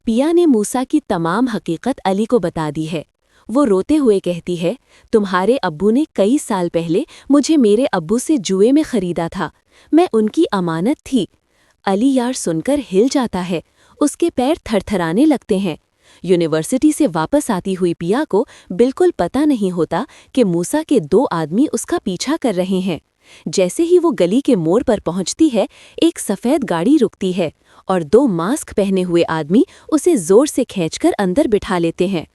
पिया ने मूसा की तमाम हकीकत अली को बता दी है। वो रोते हुए कहती है, तुम्हारे अब्बू ने कई साल पहले मुझे मेरे अब्बू से जुए में खरीदा था। मैं उनकी अमानत थी। अली यार सुनकर हिल जाता है। उसके पैर थरथराने लगते हैं। यूनिवर्सिटी से वापस आती हुई पिया को बिल्कुल पता नहीं होता कि मूसा के 2 आदमी उसका पीछा कर रहे हैं। जैसे ही वो गली के मोड़ पर पहुंचती है, एक सफ़ेद गाड़ी रुकती है और 2 मास्क पहने हुए आदमी उसे जोर से खींचकर अंदर बिठा लेते हैं।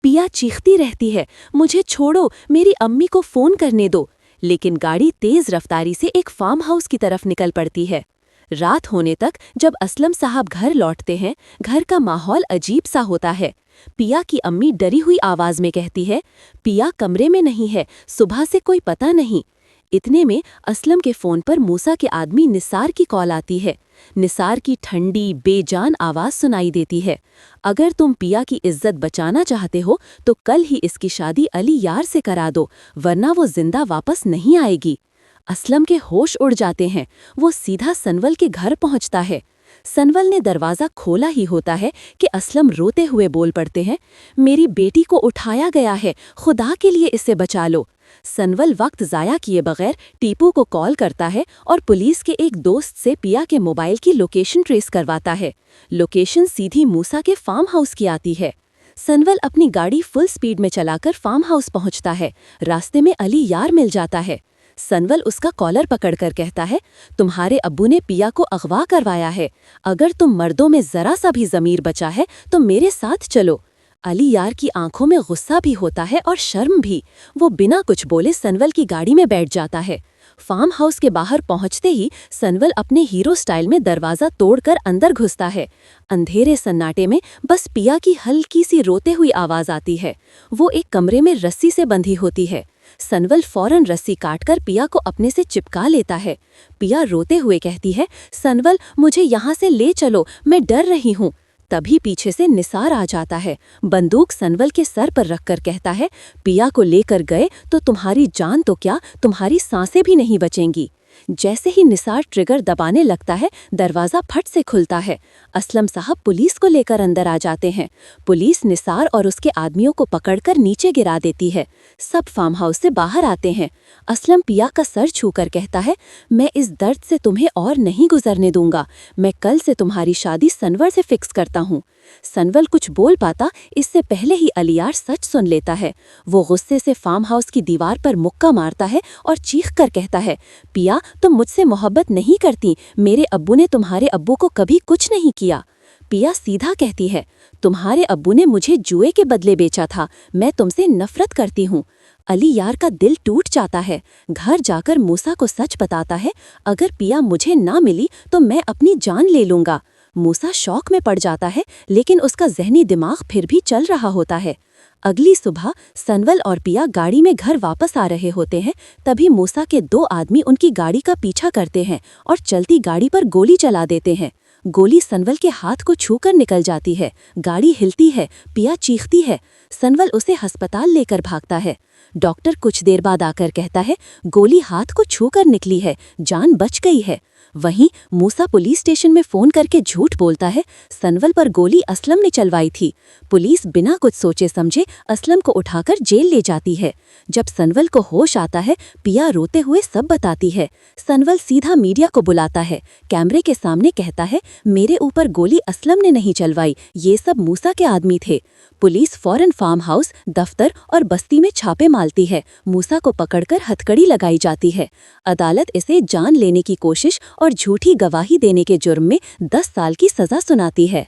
पिया चीखती रहती है, मुझे छोड़ो, मेरी अम्मी को फ़ोन करने दो। लेकिन गाड़ी तेज़ रफ्तारी से एक फार्म हाउस की तरफ निकल पड़ती है। रात होने तक जब असलम साहब घर लौटते हैं, घर का माहौल अजीब सा होता है। पिया की अम्मी डरी हुई आवाज़ में कहती है, पिया कमरे में नहीं है, सुबह से कोई पता नहीं। इतने में असलम के फ़ोन पर मूसा के आदमी निसार की कॉल आती है। निसार की ठंडी बेजान आवाज़ सुनाई देती है, अगर तुम पिया की इज्जत बचाना चाहते हो तो कल ही इसकी शादी अली यार से करा दो, वरना वो जिंदा वापस नहीं आएगी। असलम के होश उड़ जाते हैं। वो सीधा सनवल के घर पहुंचता है। सनवल ने दरवाज़ा खोला ही होता है कि असलम रोते हुए बोल पड़ते हैं, मेरी बेटी को उठाया गया है, खुदा के लिए इसे बचा लो। सनवल वक्त ज़ाया किए बगैर टीपू को कॉल करता है और पुलिस के एक दोस्त से पिया के मोबाइल की लोकेशन ट्रेस करवाता है। लोकेशन सीधी मूसा के फार्म हाउस की आती है। सनवल अपनी गाड़ी फुल स्पीड में चलाकर फार्म हाउस पहुंचता है। रास्ते में अली यार मिल जाता है। सनवल उसका कॉलर पकड़कर कहता है, तुम्हारे अब्बू ने पिया को अगवा करवाया है। अगर तुम मर्दों में ज़रा सा भी ज़मीर बचा है तो मेरे साथ चलो। अली यार की आंखों में गुस्सा भी होता है और शर्म भी। वो बिना कुछ बोले सनवल की गाड़ी में बैठ जाता है। फार्म हाउस के बाहर पहुंचते ही सनवल अपने हीरो स्टाइल में दरवाज़ा तोड़कर अंदर घुसता है। अंधेरे सन्नाटे में बस पिया की हल्की सी रोते हुई आवाज़ आती है। वो एक कमरे में रस्सी से बंधी होती है। सनवल फौरन रस्सी काटकर पिया को अपने से चिपका लेता है। पिया रोते हुए कहती है, सनवल मुझे यहाँ से ले चलो, मैं डर रही हूँ। तभी पीछे से निसार आ जाता है। बंदूक सनवल के सर पर रखकर कहता है, पिया को लेकर गए तो तुम्हारी जान तो क्या, तुम्हारी सांसें भी नहीं बचेंगी। जैसे ही निसार ट्रिगर दबाने लगता है, दरवाज़ा फट से खुलता है। असलम साहब पुलिस को लेकर अंदर आ जाते हैं। पुलिस निसार और उसके आदमियों को पकड़कर नीचे गिरा देती है। सब फार्म हाउस से बाहर आते हैं। असलम पिया का सर छूकर कहता है, मैं इस दर्द से तुम्हें और नहीं गुजरने दूंगा। मैं कल से तुम्हारी शादी सनवर से फिक्स करता हूँ। सनवल कुछ बोल पाता, इससे पहले ही अलियार सच सुन लेता है। वो गुस्से से फार्म हाउस की दीवार पर मुक्का मारता है और चीख कर कहता है, पिया तुम मुझसे मोहब्बत नहीं करती, मेरे अब्बू ने तुम्हारे अब्बू को कभी कुछ नहीं किया। पिया सीधा कहती है, तुम्हारे अब्बू ने मुझे जुए के बदले बेचा था, मैं तुमसे नफरत करती हूँ। अली यार का दिल टूट जाता है। घर जाकर मूसा को सच बताता है, अगर पिया मुझे ना मिली तो मैं अपनी जान ले लूँगा। मूसा शौक में पड़ जाता है, लेकिन उसका जहनी दिमाग फिर भी चल रहा होता है। अगली सुबह सनवल और पिया गाड़ी में घर वापस आ रहे होते हैं। तभी मूसा के 2 आदमी उनकी गाड़ी का पीछा करते हैं और चलती गाड़ी पर गोली चला देते हैं। गोली सनवल के हाथ को छूकर निकल जाती है। गाड़ी हिलती है, पिया चीखती है। सनवल उसे अस्पताल लेकर भागता है। डॉक्टर कुछ देर बाद आकर कहता है, गोली हाथ को छूकर निकली है, जान बच गई है। वहीं मूसा पुलिस स्टेशन में फ़ोन करके झूठ बोलता है, सनवल पर गोली असलम ने चलवाई थी। पुलिस बिना कुछ सोचे समझे असलम को उठाकर जेल ले जाती है। जब सनवल को होश आता है, पिया रोते हुए सब बताती है। सनवल सीधा मीडिया को बुलाता है। कैमरे के सामने कहता है, मेरे ऊपर गोली असलम ने नहीं चलवाई, ये सब मूसा के आदमी थे। पुलिस फौरन फार्म हाउस, दफ्तर और बस्ती में छापे मारती है। मूसा को पकड़कर हथकड़ी लगाई जाती है। अदालत इसे जान लेने की कोशिश और झूठी गवाही देने के जुर्म में 10 साल की सज़ा सुनाती है।